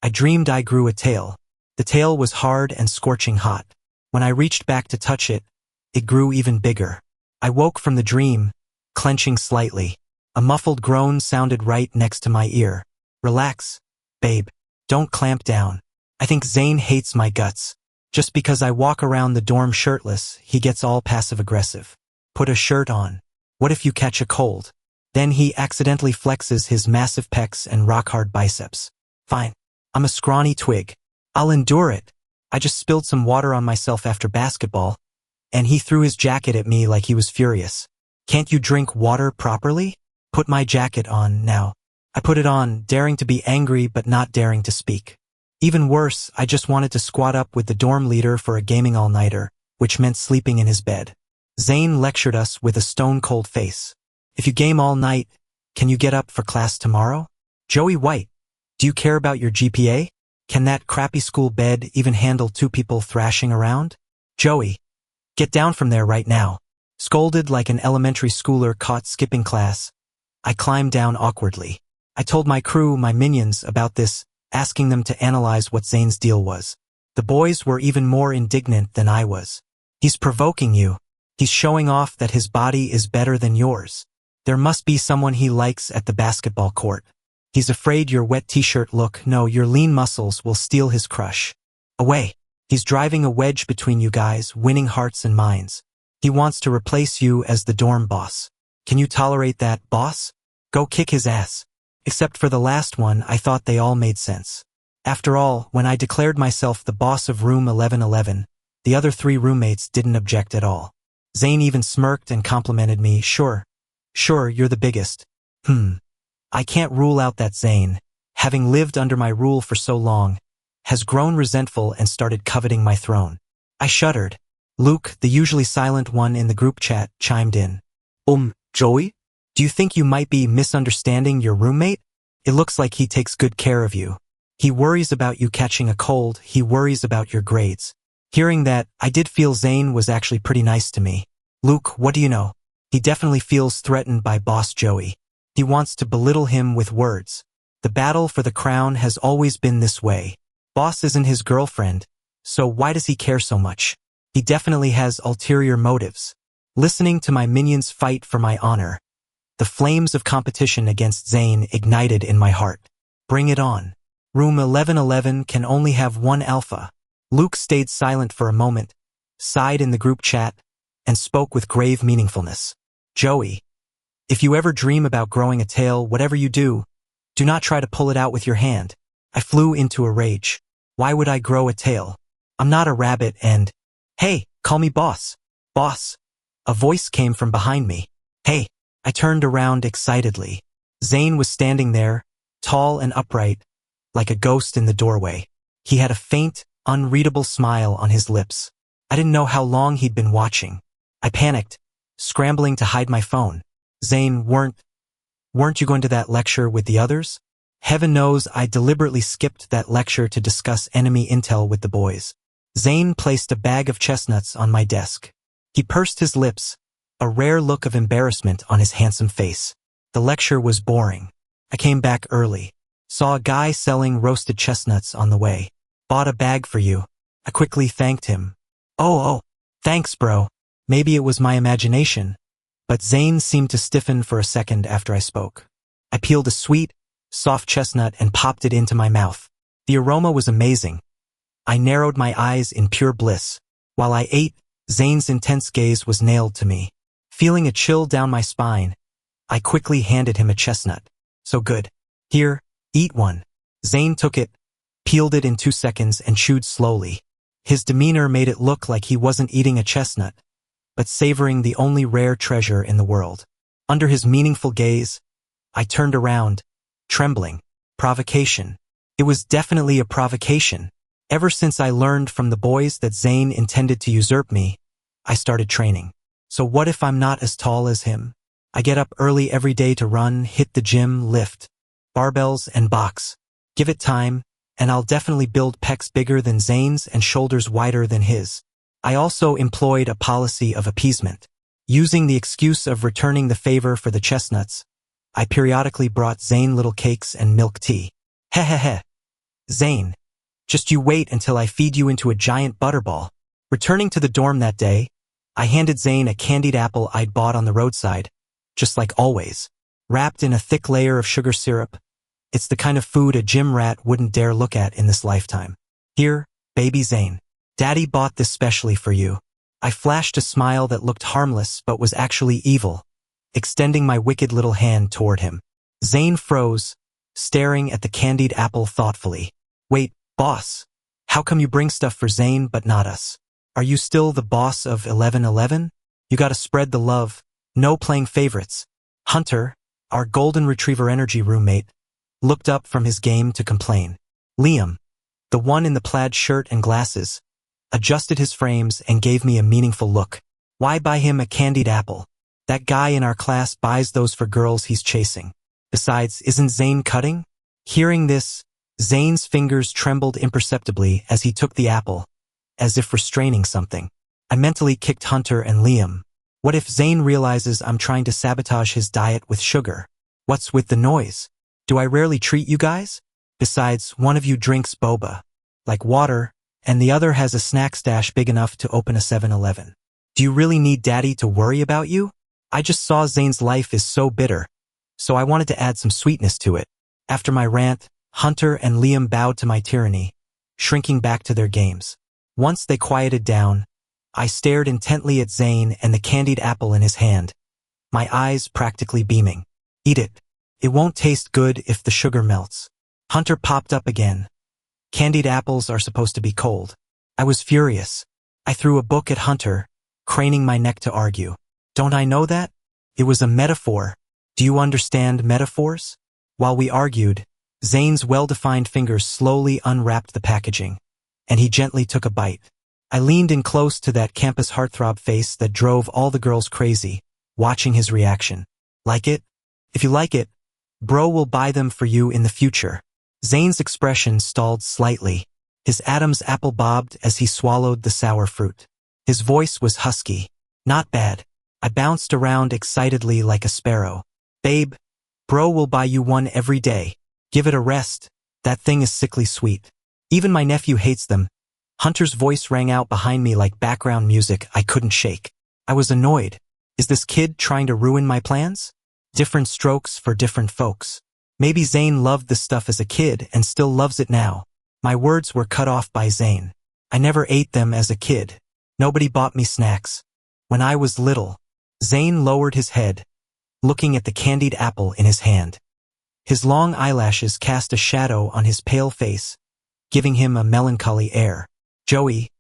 I dreamed I grew a tail. The tail was hard and scorching hot. When I reached back to touch it, it grew even bigger. I woke from the dream, clenching slightly. A muffled groan sounded right next to my ear. Relax, babe. Don't clamp down. I think Zane hates my guts. Just because I walk around the dorm shirtless, he gets all passive-aggressive. Put a shirt on. What if you catch a cold? Then he accidentally flexes his massive pecs and rock-hard biceps. Fine. I'm a scrawny twig. I'll endure it. I just spilled some water on myself after basketball, and he threw his jacket at me like he was furious. Can't you drink water properly? Put my jacket on now. I put it on, daring to be angry but not daring to speak. Even worse, I just wanted to squat up with the dorm leader for a gaming all-nighter, which meant sleeping in his bed. Zane lectured us with a stone-cold face. If you game all night, can you get up for class tomorrow? Joey White, do you care about your GPA? Can that crappy school bed even handle 2 people thrashing around? Joey, get down from there right now. Scolded like an elementary schooler caught skipping class, I climbed down awkwardly. I told my crew, my minions, about this, asking them to analyze what Zane's deal was. The boys were even more indignant than I was. He's provoking you. He's showing off that his body is better than yours. There must be someone he likes at the basketball court. He's afraid your wet t-shirt look, no, your lean muscles will steal his crush away. He's driving a wedge between you guys, winning hearts and minds. He wants to replace you as the dorm boss. Can you tolerate that, boss? Go kick his ass. Except for the last one, I thought they all made sense. After all, when I declared myself the boss of room 1111, the other 3 roommates didn't object at all. Zane even smirked and complimented me. Sure, you're the biggest. I can't rule out that Zane, having lived under my rule for so long, has grown resentful and started coveting my throne. I shuddered. Luke, the usually silent one in the group chat, chimed in. Joey? Do you think you might be misunderstanding your roommate? It looks like he takes good care of you. He worries about you catching a cold, he worries about your grades. Hearing that, I did feel Zane was actually pretty nice to me. Luke, what do you know? He definitely feels threatened by Boss Joey. He wants to belittle him with words. The battle for the crown has always been this way. Boss isn't his girlfriend, so why does he care so much? He definitely has ulterior motives. Listening to my minions fight for my honor, the flames of competition against Zane ignited in my heart. Bring it on. Room 1111 can only have one alpha. Luke stayed silent for a moment, sighed in the group chat, and spoke with grave meaningfulness. Joey, if you ever dream about growing a tail, whatever you do not try to pull it out with your hand. I flew into a rage. Why would I grow a tail? I'm not a rabbit and... Hey, call me boss. Boss. A voice came from behind me. Hey. I turned around excitedly. Zane was standing there, tall and upright, like a ghost in the doorway. He had a faint, unreadable smile on his lips. I didn't know how long he'd been watching. I panicked, scrambling to hide my phone. Zane, weren't you going to that lecture with the others? Heaven knows I deliberately skipped that lecture to discuss enemy intel with the boys. Zane placed a bag of chestnuts on my desk. He pursed his lips, a rare look of embarrassment on his handsome face. The lecture was boring. I came back early. Saw a guy selling roasted chestnuts on the way. Bought a bag for you. I quickly thanked him. Oh, thanks, bro. Maybe it was my imagination. But Zane seemed to stiffen for a second after I spoke. I peeled a sweet, soft chestnut and popped it into my mouth. The aroma was amazing. I narrowed my eyes in pure bliss. While I ate, Zane's intense gaze was nailed to me. Feeling a chill down my spine, I quickly handed him a chestnut. So good. Here, eat one. Zane took it, peeled it in 2 seconds and chewed slowly. His demeanor made it look like he wasn't eating a chestnut, but savoring the only rare treasure in the world. Under his meaningful gaze, I turned around, trembling. Provocation. It was definitely a provocation. Ever since I learned from the boys that Zane intended to usurp me, I started training. So what if I'm not as tall as him? I get up early every day to run, hit the gym, lift barbells and box. Give it time, and I'll definitely build pecs bigger than Zane's and shoulders wider than his. I also employed a policy of appeasement. Using the excuse of returning the favor for the chestnuts, I periodically brought Zane little cakes and milk tea. Hehehe. Zane, just you wait until I feed you into a giant butterball. Returning to the dorm that day, I handed Zane a candied apple I'd bought on the roadside, just like always. Wrapped in a thick layer of sugar syrup, it's the kind of food a gym rat wouldn't dare look at in this lifetime. Here, baby Zane. Daddy bought this specially for you. I flashed a smile that looked harmless but was actually evil, extending my wicked little hand toward him. Zane froze, staring at the candied apple thoughtfully. Wait, boss, how come you bring stuff for Zane but not us? Are you still the boss of 1111? You gotta spread the love, no playing favorites. Hunter, our golden retriever energy roommate, looked up from his game to complain. Liam, the one in the plaid shirt and glasses, adjusted his frames and gave me a meaningful look. Why buy him a candied apple? That guy in our class buys those for girls he's chasing. Besides, isn't Zane cutting? Hearing this, Zane's fingers trembled imperceptibly as he took the apple, as if restraining something. I mentally kicked Hunter and Liam. What if Zane realizes I'm trying to sabotage his diet with sugar? What's with the noise? Do I rarely treat you guys? Besides, one of you drinks boba, like water, and the other has a snack stash big enough to open a 7-Eleven. Do you really need Daddy to worry about you? I just saw Zane's life is so bitter, so I wanted to add some sweetness to it. After my rant, Hunter and Liam bowed to my tyranny, shrinking back to their games. Once they quieted down, I stared intently at Zane and the candied apple in his hand, my eyes practically beaming. Eat it. It won't taste good if the sugar melts. Hunter popped up again. Candied apples are supposed to be cold. I was furious. I threw a book at Hunter, craning my neck to argue. Don't I know that? It was a metaphor. Do you understand metaphors? While we argued, Zane's well-defined fingers slowly unwrapped the packaging, and he gently took a bite. I leaned in close to that campus heartthrob face that drove all the girls crazy, watching his reaction. Like it? If you like it, bro will buy them for you in the future. Zane's expression stalled slightly. His Adam's apple bobbed as he swallowed the sour fruit. His voice was husky. Not bad. I bounced around excitedly like a sparrow. Babe, bro will buy you one every day. Give it a rest. That thing is sickly sweet. Even my nephew hates them. Hunter's voice rang out behind me like background music I couldn't shake. I was annoyed. Is this kid trying to ruin my plans? Different strokes for different folks. Maybe Zane loved this stuff as a kid and still loves it now. My words were cut off by Zane. I never ate them as a kid. Nobody bought me snacks. When I was little, Zane lowered his head, looking at the candied apple in his hand. His long eyelashes cast a shadow on his pale face, giving him a melancholy air. Joey,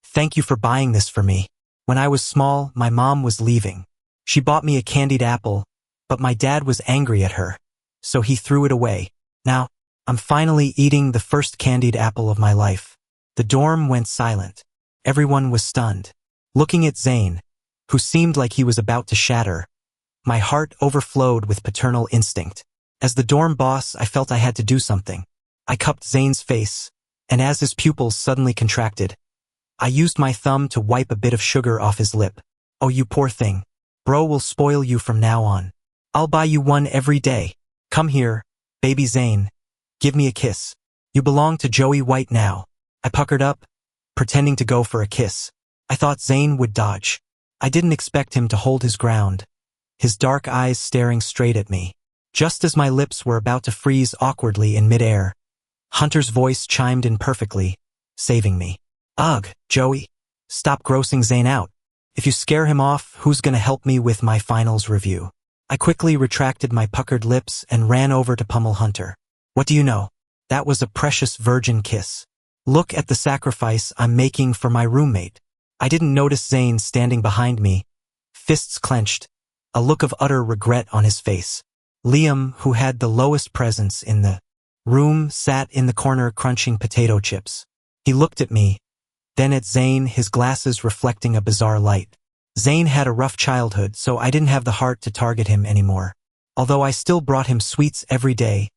thank you for buying this for me. When I was small, my mom was leaving. She bought me a candied apple, but my dad was angry at her, so he threw it away. Now, I'm finally eating the first candied apple of my life. The dorm went silent. Everyone was stunned. Looking at Zane, who seemed like he was about to shatter, my heart overflowed with paternal instinct. As the dorm boss, I felt I had to do something. I cupped Zane's face, and as his pupils suddenly contracted, I used my thumb to wipe a bit of sugar off his lip. Oh, you poor thing. Bro will spoil you from now on. I'll buy you one every day. Come here, baby Zane. Give me a kiss. You belong to Joey White now. I puckered up, pretending to go for a kiss. I thought Zane would dodge. I didn't expect him to hold his ground, his dark eyes staring straight at me. Just as my lips were about to freeze awkwardly in midair, Hunter's voice chimed in perfectly, saving me. Ugh, Joey. Stop grossing Zane out. If you scare him off, who's gonna help me with my finals review? I quickly retracted my puckered lips and ran over to pummel Hunter. What do you know? That was a precious virgin kiss. Look at the sacrifice I'm making for my roommate. I didn't notice Zane standing behind me, fists clenched, a look of utter regret on his face. Liam, who had the lowest presence in the room, sat in the corner crunching potato chips. He looked at me, then at Zane, his glasses reflecting a bizarre light. Zane had a rough childhood, so I didn't have the heart to target him anymore. Although I still brought him sweets every day,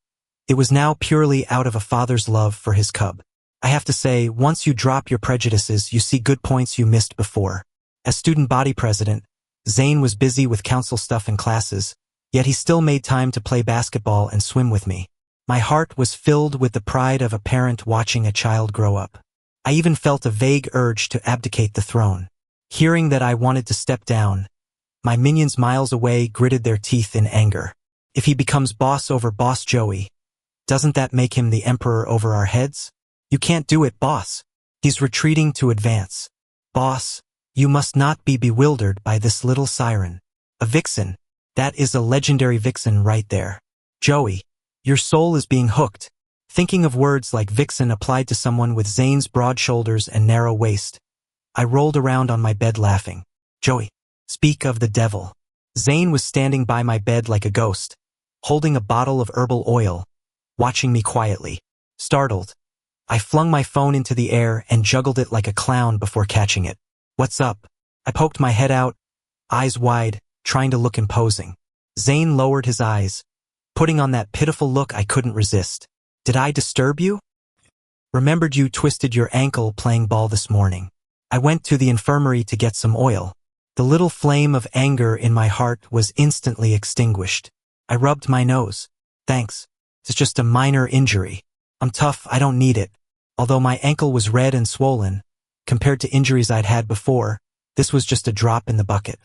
it was now purely out of a father's love for his cub. I have to say, once you drop your prejudices, you see good points you missed before. As student body president, Zane was busy with council stuff and classes, yet he still made time to play basketball and swim with me. My heart was filled with the pride of a parent watching a child grow up. I even felt a vague urge to abdicate the throne. Hearing that I wanted to step down, my minions miles away gritted their teeth in anger. If he becomes boss over Boss Joey, doesn't that make him the emperor over our heads? You can't do it, boss. He's retreating to advance. Boss, you must not be bewildered by this little siren. A vixen. That is a legendary vixen right there. Joey, your soul is being hooked. Thinking of words like vixen applied to someone with Zane's broad shoulders and narrow waist, I rolled around on my bed laughing. Joey, speak of the devil. Zane was standing by my bed like a ghost, holding a bottle of herbal oil, watching me quietly. Startled, I flung my phone into the air and juggled it like a clown before catching it. What's up? I poked my head out, eyes wide, trying to look imposing. Zane lowered his eyes, putting on that pitiful look I couldn't resist. Did I disturb you? Remembered you twisted your ankle playing ball this morning. I went to the infirmary to get some oil. The little flame of anger in my heart was instantly extinguished. I rubbed my nose. Thanks. It's just a minor injury. I'm tough, I don't need it. Although my ankle was red and swollen, compared to injuries I'd had before, this was just a drop in the bucket.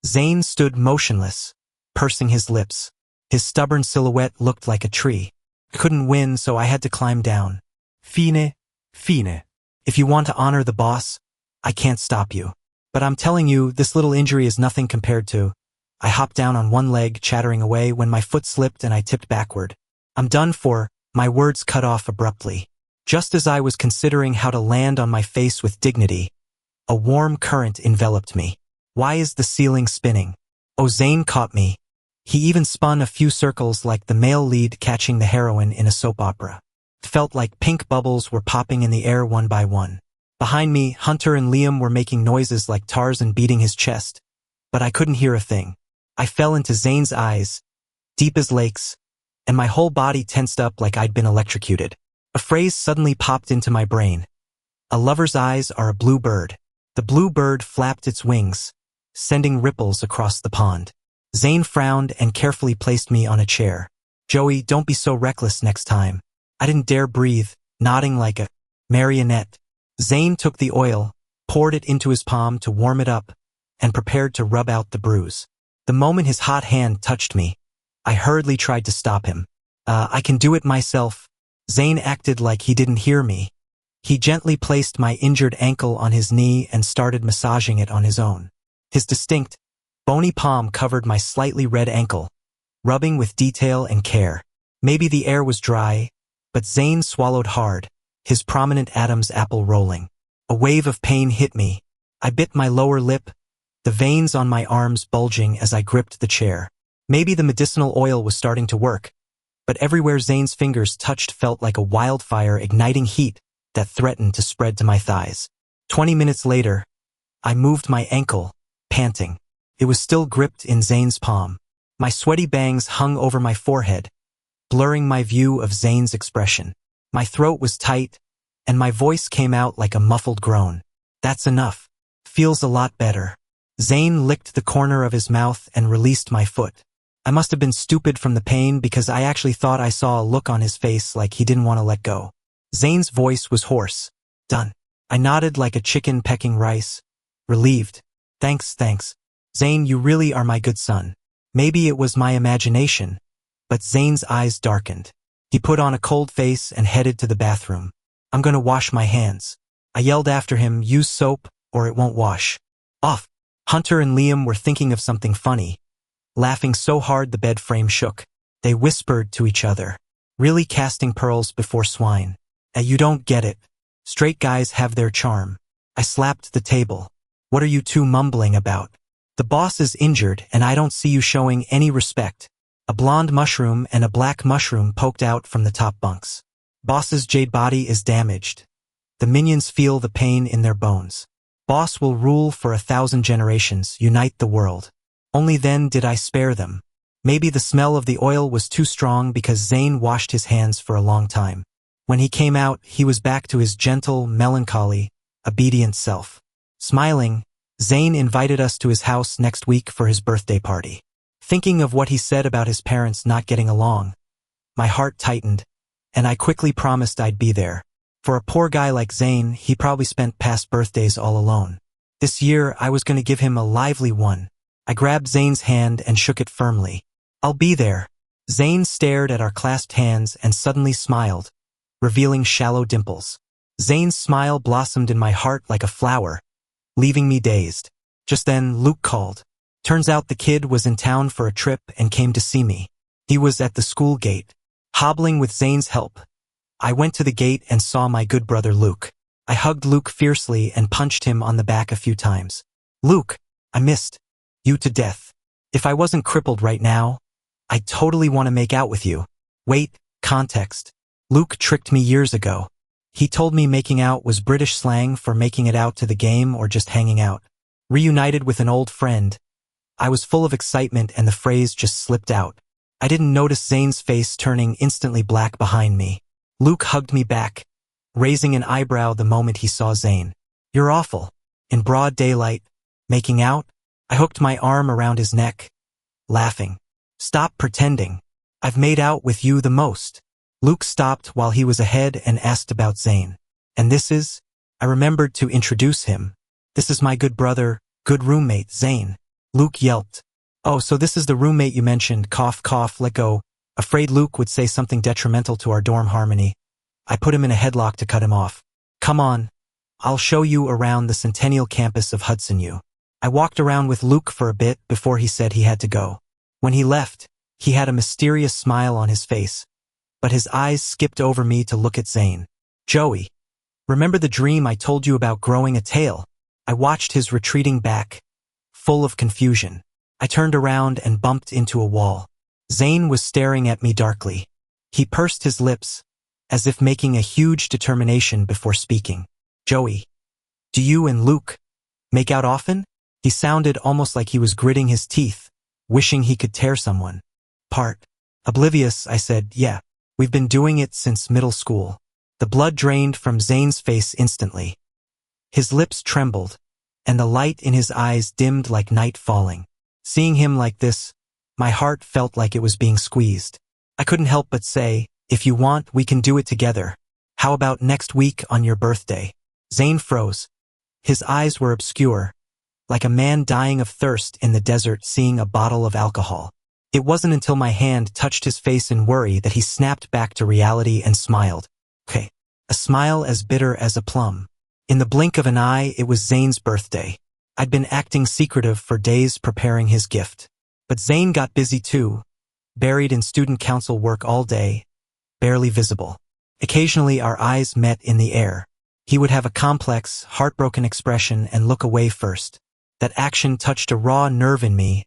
Zane stood motionless, pursing his lips. His stubborn silhouette looked like a tree. I couldn't win, so I had to climb down. Fine. If you want to honor the boss, I can't stop you. But I'm telling you, this little injury is nothing compared to. I hopped down on one leg, chattering away, when my foot slipped and I tipped backward. I'm done for, my words cut off abruptly. Just as I was considering how to land on my face with dignity, a warm current enveloped me. Why is the ceiling spinning? Oh, Zane caught me. He even spun a few circles like the male lead catching the heroine in a soap opera. It felt like pink bubbles were popping in the air one by one. Behind me, Hunter and Liam were making noises like Tarzan beating his chest, but I couldn't hear a thing. I fell into Zane's eyes, deep as lakes, and my whole body tensed up like I'd been electrocuted. A phrase suddenly popped into my brain. A lover's eyes are a blue bird. The blue bird flapped its wings, sending ripples across the pond. Zane frowned and carefully placed me on a chair. Joey, don't be so reckless next time. I didn't dare breathe, nodding like a marionette. Zane took the oil, poured it into his palm to warm it up, and prepared to rub out the bruise. The moment his hot hand touched me, I hurriedly tried to stop him. I can do it myself. Zane acted like he didn't hear me. He gently placed my injured ankle on his knee and started massaging it on his own. His distinct, bony palm covered my slightly red ankle, rubbing with detail and care. Maybe the air was dry, but Zane swallowed hard, his prominent Adam's apple rolling. A wave of pain hit me. I bit my lower lip, the veins on my arms bulging as I gripped the chair. Maybe the medicinal oil was starting to work, but everywhere Zane's fingers touched felt like a wildfire igniting heat that threatened to spread to my thighs. 20 minutes later, I moved my ankle, panting. It was still gripped in Zane's palm. My sweaty bangs hung over my forehead, blurring my view of Zane's expression. My throat was tight, and my voice came out like a muffled groan. That's enough. Feels a lot better. Zane licked the corner of his mouth and released my foot. I must have been stupid from the pain because I actually thought I saw a look on his face like he didn't want to let go. Zane's voice was hoarse. Done. I nodded like a chicken pecking rice, relieved. Thanks. Zane, you really are my good son. Maybe it was my imagination, but Zane's eyes darkened. He put on a cold face and headed to the bathroom. I'm gonna wash my hands. I yelled after him, use soap or it won't wash. Off. Hunter and Liam were thinking of something funny, laughing so hard the bed frame shook. They whispered to each other. Really casting pearls before swine. You don't get it. Straight guys have their charm. I slapped the table. What are you two mumbling about? The boss is injured and I don't see you showing any respect. A blonde mushroom and a black mushroom poked out from the top bunks. Boss's jade body is damaged. The minions feel the pain in their bones. Boss will rule for 1,000 generations, unite the world. Only then did I spare them. Maybe the smell of the oil was too strong because Zane washed his hands for a long time. When he came out, he was back to his gentle, melancholy, obedient self. Smiling, Zane invited us to his house next week for his birthday party. Thinking of what he said about his parents not getting along, My heart tightened, and I quickly promised I'd be there. For a poor guy like Zane, he probably spent past birthdays all alone. This year, I was going to give him a lively one. I grabbed Zane's hand and shook it firmly. I'll be there. Zane stared at our clasped hands and suddenly smiled, revealing shallow dimples. Zane's smile blossomed in my heart like a flower, leaving me dazed. Just then, Luke called. Turns out the kid was in town for a trip and came to see me. He was at the school gate, hobbling with Zane's help. I went to the gate and saw my good brother Luke. I hugged Luke fiercely and punched him on the back a few times. Luke, I missed you to death. If I wasn't crippled right now, I totally want to make out with you. Wait, context. Luke tricked me years ago. He told me making out was British slang for making it out to the game or just hanging out. Reunited with an old friend, I was full of excitement and the phrase just slipped out. I didn't notice Zane's face turning instantly black behind me. Luke hugged me back, raising an eyebrow the moment he saw Zane. You're awful. In broad daylight, making out? I hooked my arm around his neck, laughing. Stop pretending. I've made out with you the most. Luke stopped while he was ahead and asked about Zane. And this is? I remembered to introduce him. This is my good brother, good roommate, Zane. Luke yelped. Oh, so this is the roommate you mentioned, cough, cough, let go. Afraid Luke would say something detrimental to our dorm harmony. I put him in a headlock to cut him off. Come on. I'll show you around the Centennial campus of Hudson U. I walked around with Luke for a bit before he said he had to go. When he left, he had a mysterious smile on his face, but his eyes skipped over me to look at Zane. Joey, remember the dream I told you about growing a tail? I watched his retreating back, full of confusion. I turned around and bumped into a wall. Zane was staring at me darkly. He pursed his lips, as if making a huge determination before speaking. Joey, do you and Luke make out often? He sounded almost like he was gritting his teeth, wishing he could tear someone apart. Oblivious, I said, yeah, we've been doing it since middle school. The blood drained from Zane's face instantly. His lips trembled, and the light in his eyes dimmed like night falling. Seeing him like this, my heart felt like it was being squeezed. I couldn't help but say, if you want, we can do it together. How about next week on your birthday? Zane froze. His eyes were obscure, like a man dying of thirst in the desert seeing a bottle of alcohol. It wasn't until my hand touched his face in worry that he snapped back to reality and smiled. Okay, a smile as bitter as a plum. In the blink of an eye, it was Zane's birthday. I'd been acting secretive for days preparing his gift. But Zane got busy too, buried in student council work all day, barely visible. Occasionally our eyes met in the air. He would have a complex, heartbroken expression and look away first. That action touched a raw nerve in me,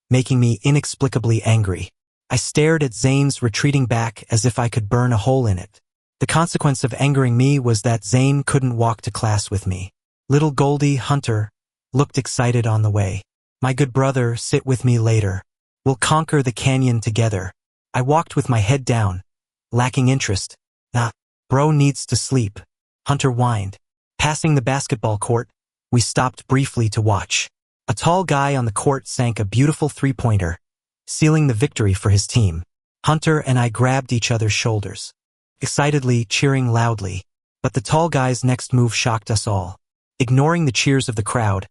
making me inexplicably angry. I stared at Zane's retreating back as if I could burn a hole in it. The consequence of angering me was that Zane couldn't walk to class with me. Little Goldie, Hunter, looked excited on the way. My good brother, sit with me later. We'll conquer the canyon together. I walked with my head down, lacking interest. Nah, bro needs to sleep. Hunter whined. Passing the basketball court, we stopped briefly to watch. A tall guy on the court sank a beautiful three-pointer, sealing the victory for his team. Hunter and I grabbed each other's shoulders, excitedly cheering loudly. But the tall guy's next move shocked us all. Ignoring the cheers of the crowd,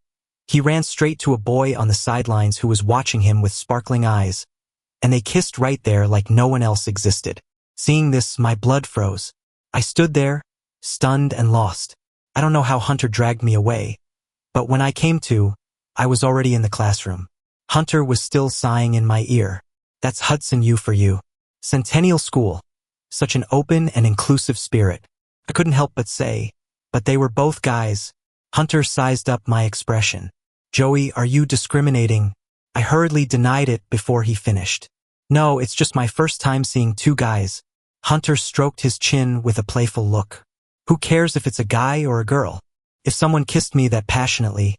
he ran straight to a boy on the sidelines who was watching him with sparkling eyes, and they kissed right there like no one else existed. Seeing this, my blood froze. I stood there, stunned and lost. I don't know how Hunter dragged me away, but when I came to, I was already in the classroom. Hunter was still sighing in my ear. That's Hudson U for you. Centennial School. Such an open and inclusive spirit. I couldn't help but say, but they were both guys. Hunter sized up my expression. Joey, are you discriminating? I hurriedly denied it before he finished. No, it's just my first time seeing two guys. Hunter stroked his chin with a playful look. Who cares if it's a guy or a girl? If someone kissed me that passionately,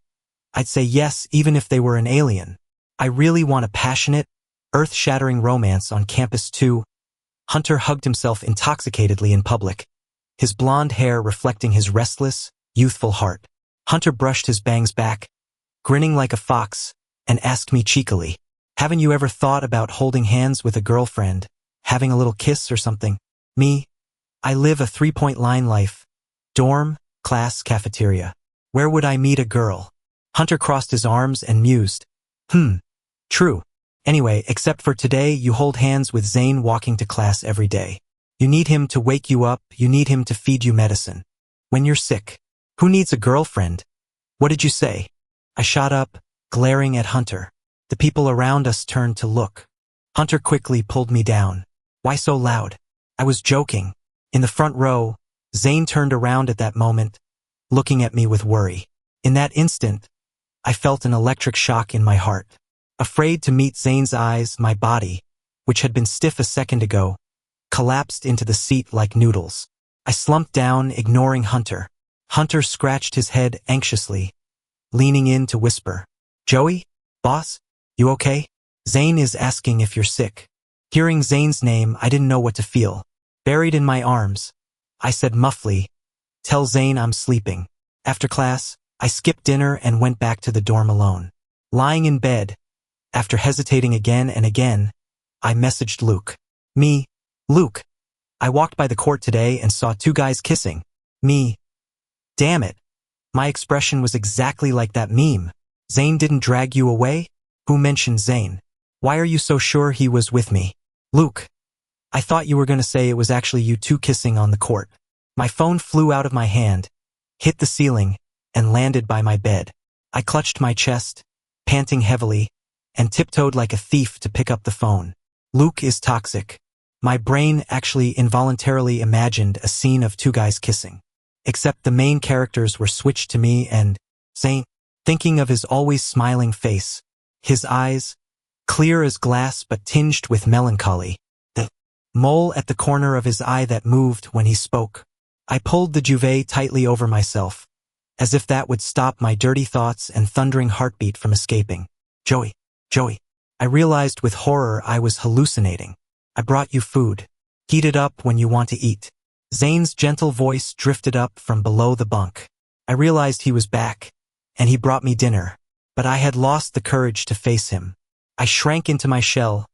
I'd say yes even if they were an alien. I really want a passionate, earth-shattering romance on campus too. Hunter hugged himself intoxicatedly in public, his blonde hair reflecting his restless, youthful heart. Hunter brushed his bangs back, grinning like a fox, and asked me cheekily, haven't you ever thought about holding hands with a girlfriend Having a little kiss or something. Me? I live a 3-point line life. Dorm, class, cafeteria. Where would I meet a girl? Hunter crossed his arms and mused. True. Anyway, except for today, you hold hands with Zane walking to class every day. You need him to wake you up, you need him to feed you medicine. When you're sick. Who needs a girlfriend? What did you say? I shot up, glaring at Hunter. The people around us turned to look. Hunter quickly pulled me down. Why so loud? I was joking. In the front row, Zane turned around at that moment, looking at me with worry. In that instant, I felt an electric shock in my heart. Afraid to meet Zane's eyes, my body, which had been stiff a second ago, collapsed into the seat like noodles. I slumped down, ignoring Hunter. Hunter scratched his head anxiously, leaning in to whisper. Joey? Boss? You okay? Zane is asking if you're sick. Hearing Zane's name, I didn't know what to feel. Buried in my arms, I said muffly, Tell Zane I'm sleeping. After class, I skipped dinner and went back to the dorm alone. Lying in bed, after hesitating again and again, I messaged Luke. Me, Luke. I walked by the court today and saw 2 guys kissing. Me. Damn it. My expression was exactly like that meme. Zane didn't drag you away? Who mentioned Zane? Why are you so sure he was with me? Luke. I thought you were going to say it was actually you 2 kissing on the court. My phone flew out of my hand, hit the ceiling, and landed by my bed. I clutched my chest, panting heavily, and tiptoed like a thief to pick up the phone. Luke is toxic. My brain actually involuntarily imagined a scene of 2 guys kissing. Except the main characters were switched to me and Zane, thinking of his always smiling face, his eyes, clear as glass but tinged with melancholy, the mole at the corner of his eye that moved when he spoke. I pulled the duvet tightly over myself, as if that would stop my dirty thoughts and thundering heartbeat from escaping. Joey. I realized with horror I was hallucinating. I brought you food. Heat it up when you want to eat. Zane's gentle voice drifted up from below the bunk. I realized he was back, and he brought me dinner, but I had lost the courage to face him. I shrank into my shell,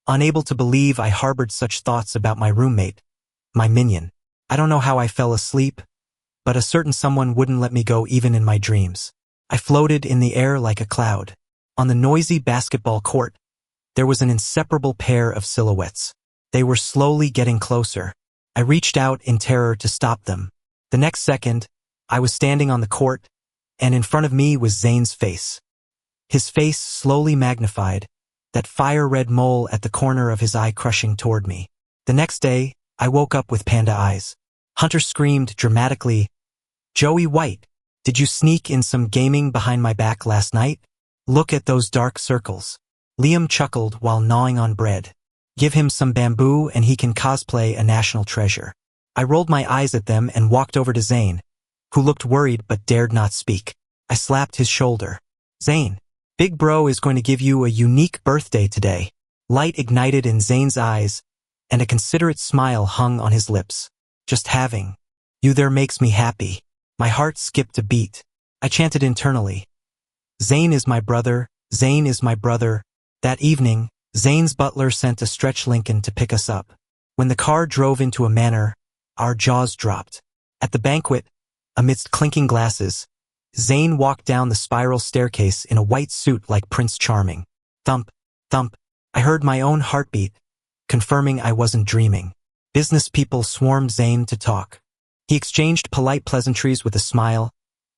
unable to believe I harbored such thoughts about my roommate, my minion. I don't know how I fell asleep, but a certain someone wouldn't let me go even in my dreams. I floated in the air like a cloud. On the noisy basketball court, there was an inseparable pair of silhouettes. They were slowly getting closer. I reached out in terror to stop them. The next second, I was standing on the court, and in front of me was Zane's face. His face slowly magnified, that fire-red mole at the corner of his eye crushing toward me. The next day, I woke up with panda eyes. Hunter screamed dramatically, Joey White, did you sneak in some gaming behind my back last night? Look at those dark circles. Liam chuckled while gnawing on bread. Give him some bamboo and he can cosplay a national treasure. I rolled my eyes at them and walked over to Zane, who looked worried but dared not speak. I slapped his shoulder. Zane, Big Bro is going to give you a unique birthday today. Light ignited in Zane's eyes, and a considerate smile hung on his lips. Just having you there makes me happy. My heart skipped a beat. I chanted internally. Zane is my brother, Zane is my brother. That evening, Zane's butler sent a stretch Lincoln to pick us up. When the car drove into a manor, our jaws dropped. At the banquet, amidst clinking glasses, Zane walked down the spiral staircase in a white suit like Prince Charming. Thump, thump. I heard my own heartbeat, confirming I wasn't dreaming. Business people swarmed Zane to talk. He exchanged polite pleasantries with a smile,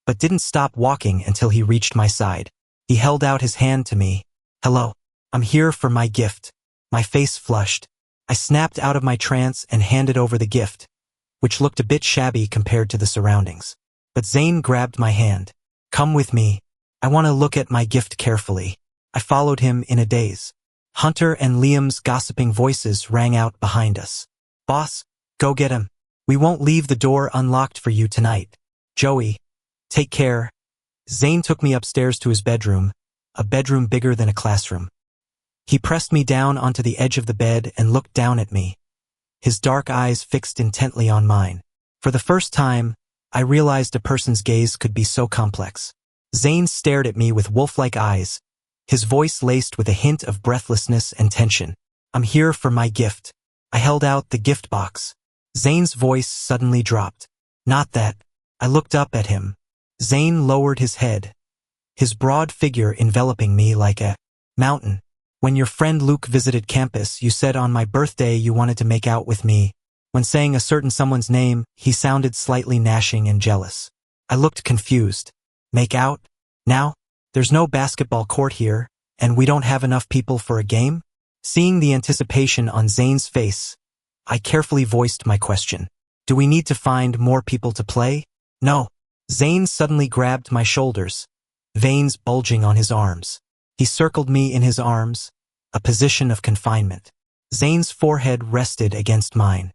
but didn't stop walking until he reached my side. He held out his hand to me. Hello, I'm here for my gift. My face flushed. I snapped out of my trance and handed over the gift, which looked a bit shabby compared to the surroundings. But Zane grabbed my hand. Come with me. I want to look at my gift carefully. I followed him in a daze. Hunter and Liam's gossiping voices rang out behind us. Boss, go get him. We won't leave the door unlocked for you tonight. Joey, take care. Zane took me upstairs to his bedroom, a bedroom bigger than a classroom. He pressed me down onto the edge of the bed and looked down at me, his dark eyes fixed intently on mine. For the first time, I realized a person's gaze could be so complex. Zane stared at me with wolf-like eyes, his voice laced with a hint of breathlessness and tension. I'm here for my gift. I held out the gift box. Zane's voice suddenly dropped. Not that. I looked up at him. Zane lowered his head, his broad figure enveloping me like a mountain. When your friend Luke visited campus, you said on my birthday you wanted to make out with me. When saying a certain someone's name, he sounded slightly gnashing and jealous. I looked confused. Make out? Now? There's no basketball court here, and we don't have enough people for a game? Seeing the anticipation on Zane's face, I carefully voiced my question. Do we need to find more people to play? No. Zane suddenly grabbed my shoulders, veins bulging on his arms. He circled me in his arms, a position of confinement. Zane's forehead rested against mine.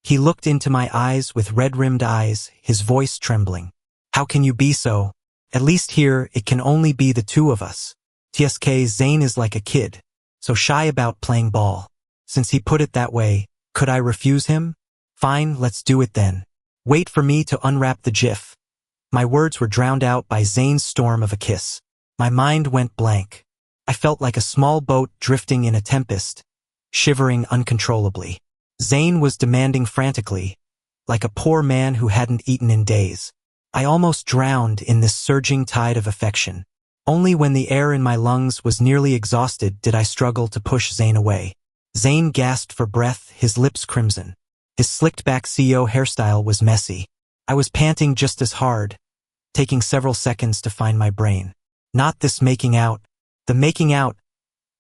He looked into my eyes with red-rimmed eyes, his voice trembling. How can you be so? At least here, it can only be the two of us. TSK, Zane is like a kid, so shy about playing ball. Since he put it that way, could I refuse him? Fine, let's do it then. Wait for me to unwrap the GIF. My words were drowned out by Zane's storm of a kiss. My mind went blank. I felt like a small boat drifting in a tempest, shivering uncontrollably. Zane was demanding frantically, like a poor man who hadn't eaten in days. I almost drowned in this surging tide of affection. Only when the air in my lungs was nearly exhausted did I struggle to push Zane away. Zane gasped for breath, his lips crimson. His slicked-back CEO hairstyle was messy. I was panting just as hard, taking several seconds to find my brain. Not this making out. The making out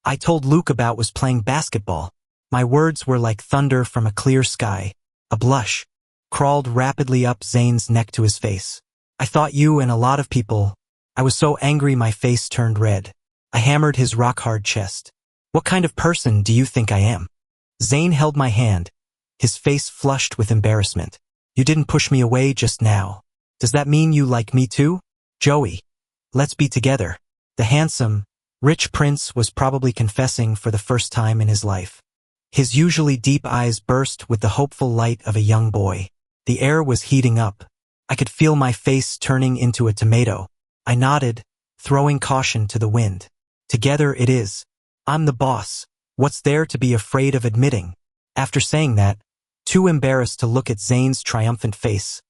I told Luke about was playing basketball. My words were like thunder from a clear sky. A blush crawled rapidly up Zane's neck to his face. I thought you and a lot of people. I was so angry my face turned red. I hammered his rock-hard chest. What kind of person do you think I am? Zane held my hand, his face flushed with embarrassment. You didn't push me away just now. Does that mean you like me too? Joey, let's be together. The handsome, rich prince was probably confessing for the first time in his life. His usually deep eyes burst with the hopeful light of a young boy. The air was heating up. I could feel my face turning into a tomato. I nodded, throwing caution to the wind. Together it is. I'm the boss. What's there to be afraid of admitting? After saying that, too embarrassed to look at Zane's triumphant face,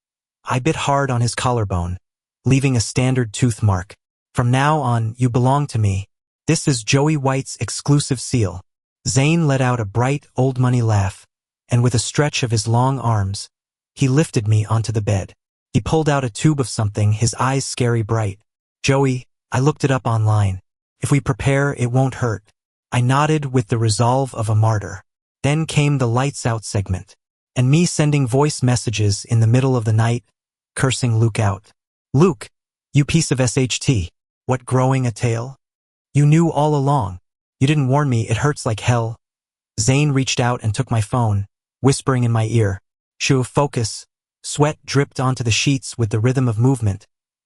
I bit hard on his collarbone, leaving a standard tooth mark. From now on, you belong to me. This is Joey White's exclusive seal. Zane let out a bright, old-money laugh, and with a stretch of his long arms, he lifted me onto the bed. He pulled out a tube of something, his eyes scary bright. Joey, I looked it up online. If we prepare, it won't hurt. I nodded with the resolve of a martyr. Then came the lights out segment, and me sending voice messages in the middle of the night, cursing Luke out. Luke, you piece of SHT. What, growing a tail? You knew all along. You didn't warn me, it hurts like hell. Zane reached out and took my phone, whispering in my ear. Shoo, focus. Sweat dripped onto the sheets with the rhythm of movement,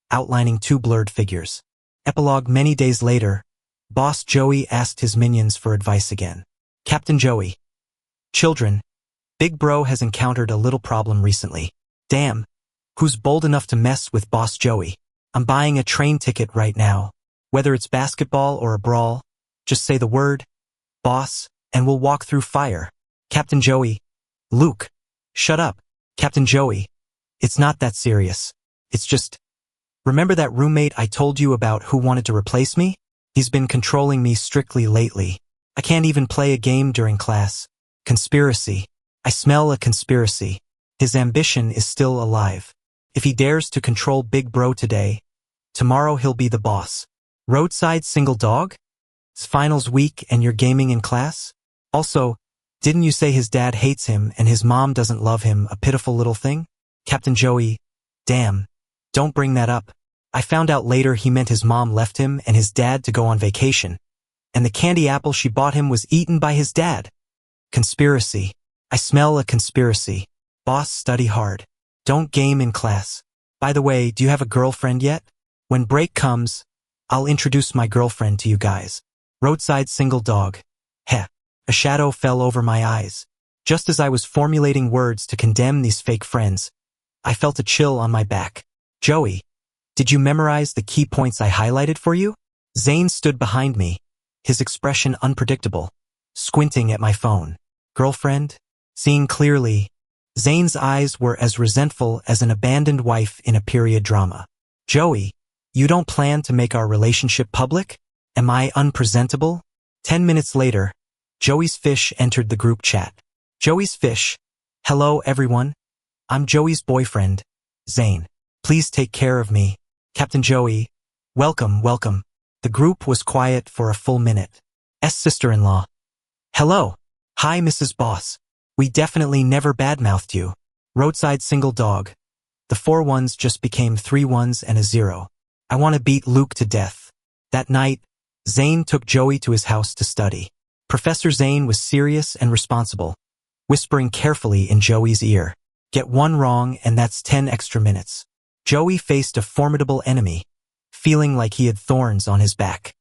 outlining two blurred figures. Epilogue. Many days later, Boss Joey asked his minions for advice again. Captain Joey. Children, Big Bro has encountered a little problem recently. Damn, who's bold enough to mess with Boss Joey? I'm buying a train ticket right now. Whether it's basketball or a brawl, just say the word, boss, and we'll walk through fire. Captain Joey. Luke. Shut up. Captain Joey. It's not that serious. It's just... Remember that roommate I told you about who wanted to replace me? He's been controlling me strictly lately. I can't even play a game during class. Conspiracy. I smell a conspiracy. His ambition is still alive. If he dares to control Big Bro today, tomorrow he'll be the boss. Roadside single dog? It's finals week and you're gaming in class? Also, didn't you say his dad hates him and his mom doesn't love him, a pitiful little thing? Captain Joey. Damn. Don't bring that up. I found out later he meant his mom left him and his dad to go on vacation, and the candy apple she bought him was eaten by his dad. Conspiracy. I smell a conspiracy. Boss, study hard. Don't game in class. By the way, do you have a girlfriend yet? When break comes, I'll introduce my girlfriend to you guys. Roadside single dog. Heh. A shadow fell over my eyes. Just as I was formulating words to condemn these fake friends, I felt a chill on my back. Joey, did you memorize the key points I highlighted for you? Zane stood behind me, his expression unpredictable, squinting at my phone. Girlfriend? Seeing clearly, Zane's eyes were as resentful as an abandoned wife in a period drama. Joey, you don't plan to make our relationship public? Am I unpresentable? 10 minutes later, Joey's fish entered the group chat. Joey's fish. Hello everyone. I'm Joey's boyfriend, Zane. Please take care of me. Captain Joey. Welcome, welcome. The group was quiet for a full minute. Sister-in-law. Hello. Hi, Mrs. Boss. We definitely never badmouthed you. Roadside single dog. The 4 ones just became 3 ones and a 0. I want to beat Luke to death. That night, Zane took Joey to his house to study. Professor Zane was serious and responsible, whispering carefully in Joey's ear. Get 1 wrong and that's 10 extra minutes. Joey faced a formidable enemy, feeling like he had thorns on his back.